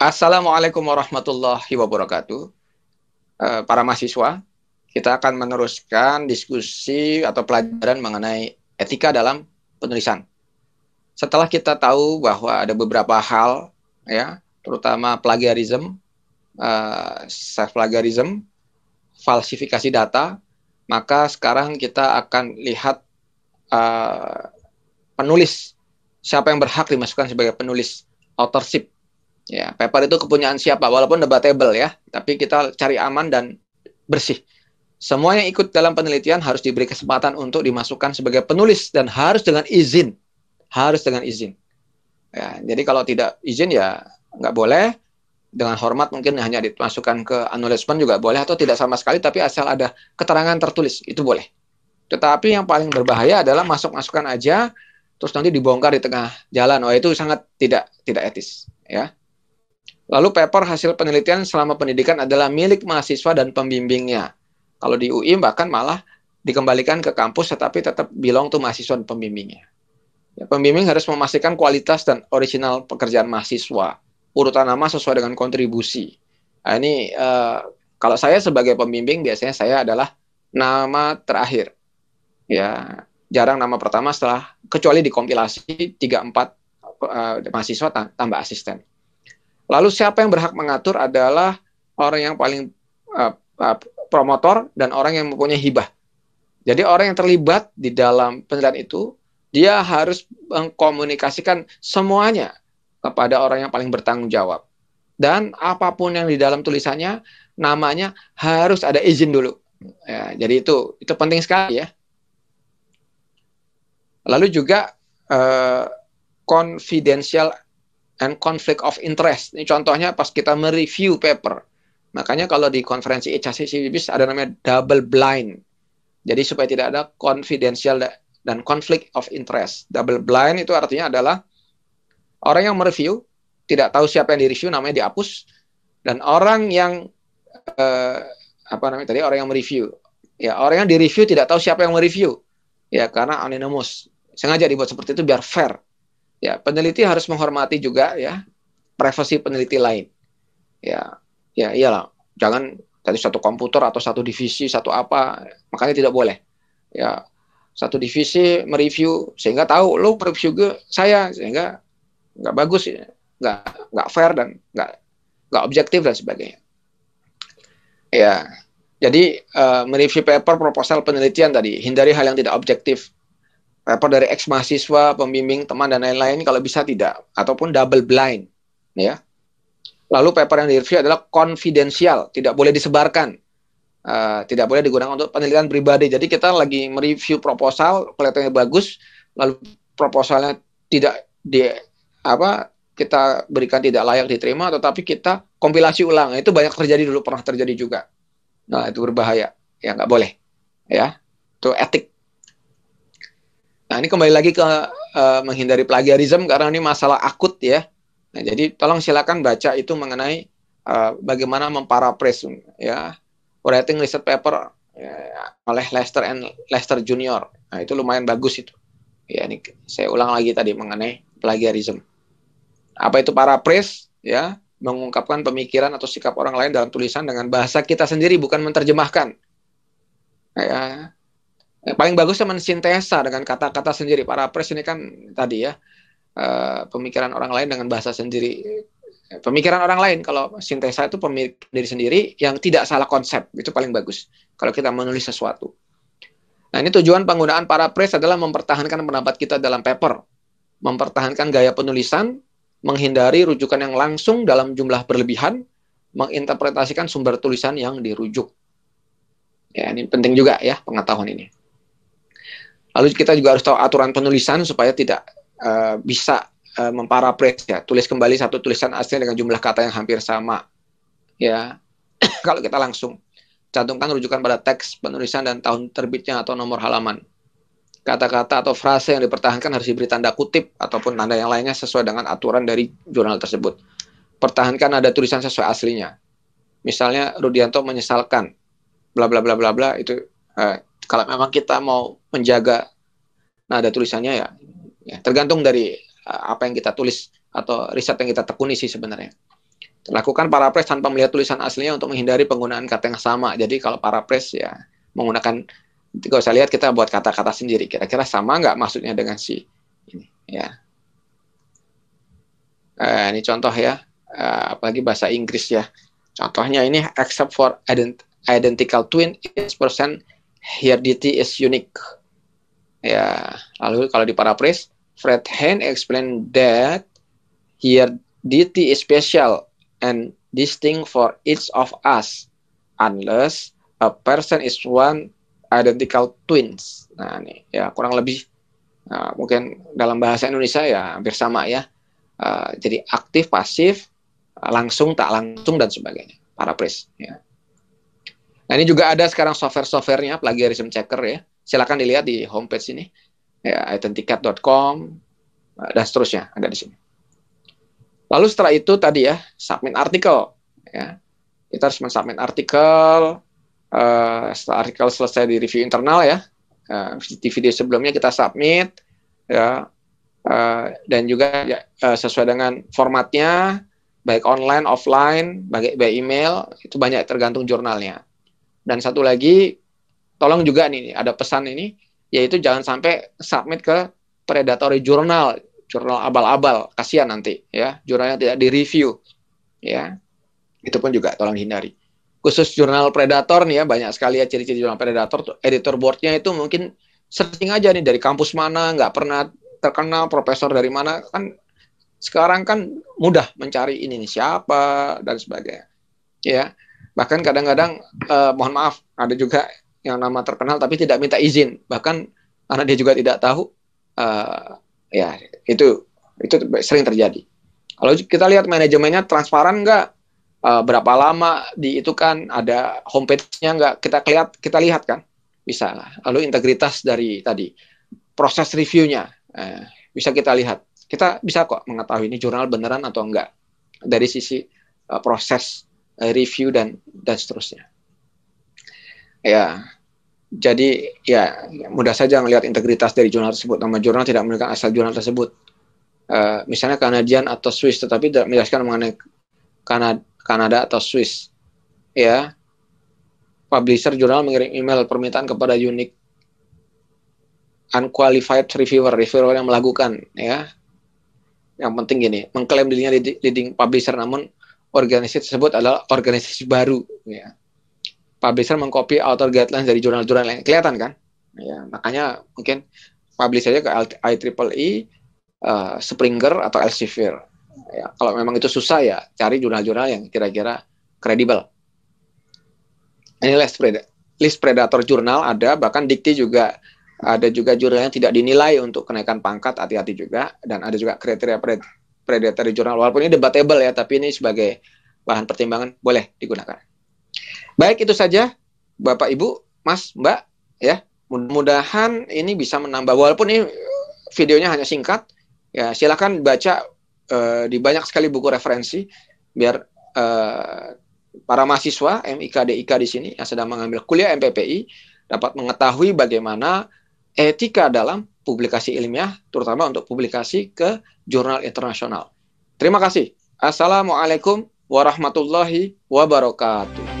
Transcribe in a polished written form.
Assalamualaikum warahmatullahi wabarakatuh. Para mahasiswa, kita akan meneruskan diskusi atau pelajaran mengenai etika dalam penulisan. Setelah kita tahu bahwa ada beberapa hal, ya, terutama plagiarism, self-plagiarism, falsifikasi data, maka sekarang kita akan lihat penulis, siapa yang berhak dimasukkan sebagai penulis, authorship. Ya, paper itu kepunyaan siapa, walaupun debatable ya, tapi kita cari aman dan bersih. Semua yang ikut dalam penelitian harus diberi kesempatan untuk dimasukkan sebagai penulis dan harus dengan izin. Harus dengan izin. Ya, jadi kalau tidak izin ya nggak boleh. Dengan hormat mungkin hanya dimasukkan ke acknowledgement juga boleh, atau tidak sama sekali, tapi asal ada keterangan tertulis, itu boleh. Tetapi yang paling berbahaya adalah masuk-masukkan aja, terus nanti dibongkar di tengah jalan. Oh, itu sangat tidak etis. Ya. Lalu paper hasil penelitian selama pendidikan adalah milik mahasiswa dan pembimbingnya. Kalau di UI bahkan malah dikembalikan ke kampus tetapi tetap belong to mahasiswa dan pembimbingnya. Ya, pembimbing harus memastikan kualitas dan original pekerjaan mahasiswa. Urutan nama sesuai dengan kontribusi. Nah, ini kalau saya sebagai pembimbing biasanya saya adalah nama terakhir. Ya, jarang nama pertama setelah kecuali dikompilasi 3-4 mahasiswa tambah asisten. Lalu siapa yang berhak mengatur adalah orang yang paling promotor dan orang yang mempunyai hibah. Jadi orang yang terlibat di dalam penelitian itu, dia harus mengkomunikasikan semuanya kepada orang yang paling bertanggung jawab. Dan apapun yang di dalam tulisannya, namanya harus ada izin dulu. Ya, jadi itu penting sekali ya. Lalu juga confidential and conflict of interest. Ini contohnya pas kita mereview paper. Makanya kalau di konferensi HACCP ada namanya double blind. Jadi supaya tidak ada confidential dan conflict of interest. Double blind itu artinya adalah orang yang mereview tidak tahu siapa yang direview, namanya dihapus. Dan orang yang orang yang mereview, ya orang yang direview tidak tahu siapa yang mereview, ya karena anonymous. Sengaja dibuat seperti itu biar fair. Ya, peneliti harus menghormati juga ya privasi peneliti lain. Ya iyalah, jangan dari satu komputer atau satu divisi satu apa, makanya tidak boleh. Ya, satu divisi mereview sehingga tahu lo mereview saya sehingga nggak bagus ya, nggak fair dan nggak objektif dan sebagainya. Ya, jadi mereview paper proposal penelitian tadi hindari hal yang tidak objektif. Paper dari ex mahasiswa, pembimbing, teman dan lain-lain kalau bisa tidak, ataupun double blind, ya. Lalu paper yang direview adalah konfidensial, tidak boleh disebarkan, tidak boleh digunakan untuk penelitian pribadi. Jadi kita lagi mereview proposal, kelihatannya bagus, lalu proposalnya tidak kita berikan tidak layak diterima, tetapi kita kompilasi ulang. Itu banyak terjadi dulu, pernah terjadi juga. Nah itu berbahaya, ya nggak boleh, ya. Itu etik. Nah, ini kembali lagi ke menghindari plagiarism karena ini masalah akut ya. Nah, jadi tolong silakan baca itu mengenai bagaimana memparaphrase ya writing research paper ya, oleh Lester Junior. Nah, itu lumayan bagus itu. Ya, ini saya ulang lagi tadi mengenai plagiarism. Apa itu paraphrase? Ya, mengungkapkan pemikiran atau sikap orang lain dalam tulisan dengan bahasa kita sendiri, bukan menerjemahkan. Ya. Paling bagusnya mensintesa dengan kata-kata sendiri. Paraphrase ini kan tadi ya pemikiran orang lain dengan bahasa sendiri. Pemikiran orang lain, kalau sintesa itu pemikiran diri sendiri yang tidak salah konsep, itu paling bagus kalau kita menulis sesuatu. Nah, ini tujuan penggunaan paraphrase adalah mempertahankan pendapat kita dalam paper, mempertahankan gaya penulisan, menghindari rujukan yang langsung dalam jumlah berlebihan, menginterpretasikan sumber tulisan yang dirujuk. Ya, ini penting juga ya pengetahuan ini. Lalu kita juga harus tahu aturan penulisan supaya tidak bisa memparaphrase ya. Tulis kembali satu tulisan asli dengan jumlah kata yang hampir sama. Ya. Kalau kita langsung cantumkan rujukan pada teks penulisan dan tahun terbitnya atau nomor halaman. Kata-kata atau frase yang dipertahankan harus diberi tanda kutip ataupun tanda yang lainnya sesuai dengan aturan dari jurnal tersebut. Pertahankan ada tulisan sesuai aslinya. Misalnya Rudianto menyesalkan bla bla bla bla bla, itu kalau memang kita mau menjaga nada tulisannya ya tergantung dari apa yang kita tulis atau riset yang kita tekuni sih sebenarnya. Lakukan paraphrase tanpa melihat tulisan aslinya untuk menghindari penggunaan kata yang sama. Jadi kalau paraphrase ya menggunakan, kalau saya lihat kita buat kata-kata sendiri. Kira-kira sama nggak maksudnya dengan si ini? Ya. Ini contoh ya. Apalagi bahasa Inggris ya. Contohnya ini, except for identical twin, each person heredity is unique. Ya. Lalu kalau di paraphrase, Fred Hein explained that heredity is special and distinct for each of us, unless a person is one identical twins. Nah, ini ya kurang lebih mungkin dalam bahasa Indonesia ya hampir sama ya. Jadi aktif, pasif, langsung, tak langsung, dan sebagainya. Paraphrase. Ya. Nah, ini juga ada sekarang software-softwarenya, plagiarism checker ya. Silakan dilihat di homepage ini, ya, identicat.com dan seterusnya ada di sini. Lalu setelah itu tadi ya, submit artikel. Ya. Kita harus mensubmit artikel. Setelah artikel selesai di review internal ya, di video sebelumnya kita submit ya, dan juga ya, sesuai dengan formatnya, baik online, offline, baik by email, itu banyak tergantung jurnalnya. Dan satu lagi, tolong juga nih ada pesan ini, yaitu jangan sampai submit ke predatory jurnal abal-abal, kasihan nanti ya, jurnalnya tidak direview ya, itu pun juga tolong hindari. Khusus jurnal predator nih ya, banyak sekali ya ciri-ciri jurnal predator. Editor boardnya itu mungkin searching aja nih dari kampus mana, nggak pernah terkenal, profesor dari mana, kan sekarang kan mudah mencari ini nih siapa dan sebagainya ya. Bahkan kadang-kadang mohon maaf, ada juga yang nama terkenal tapi tidak minta izin, bahkan karena dia juga tidak tahu. Ya, itu sering terjadi. Kalau kita lihat manajemennya transparan nggak, berapa lama di itu kan, ada homepage-nya nggak, kita lihat kan, bisa. Lalu integritas dari tadi proses reviewnya bisa kita lihat. Kita bisa kok mengetahui ini jurnal beneran atau enggak dari sisi proses review dan seterusnya. Ya. Jadi ya mudah saja melihat integritas dari jurnal tersebut. Nama jurnal tidak menunjukkan asal jurnal tersebut. Misalnya Canadian atau Swiss, tetapi tidak menjelaskan mengenai Kanada atau Swiss. Ya, publisher jurnal mengirim email permintaan kepada unique unqualified reviewer yang melakukan ya. Yang penting gini, mengklaim dirinya leading publisher, namun organisasi tersebut adalah organisasi baru. Ya. Publisher mengcopy author guidelines dari jurnal-jurnal lain, kelihatan kan? Ya, makanya mungkin publish aja ke IEEE, Springer atau Elsevier. Ya, kalau memang itu susah ya cari jurnal-jurnal yang kira-kira kredibel. Ini list predator jurnal ada, bahkan dikti juga ada, juga jurnal yang tidak dinilai untuk kenaikan pangkat, hati-hati juga. Dan ada juga kriteria predatory jurnal, walaupun ini debatable ya, tapi ini sebagai bahan pertimbangan boleh digunakan. Baik, itu saja Bapak, Ibu, Mas, Mbak ya. Mudah-mudahan ini bisa menambah, walaupun ini videonya hanya singkat ya, silakan baca di banyak sekali buku referensi biar para mahasiswa MIK DIK di sini yang sedang mengambil kuliah MPPI dapat mengetahui bagaimana etika dalam publikasi ilmiah, terutama untuk publikasi ke jurnal internasional. Terima kasih. Assalamualaikum warahmatullahi wabarakatuh.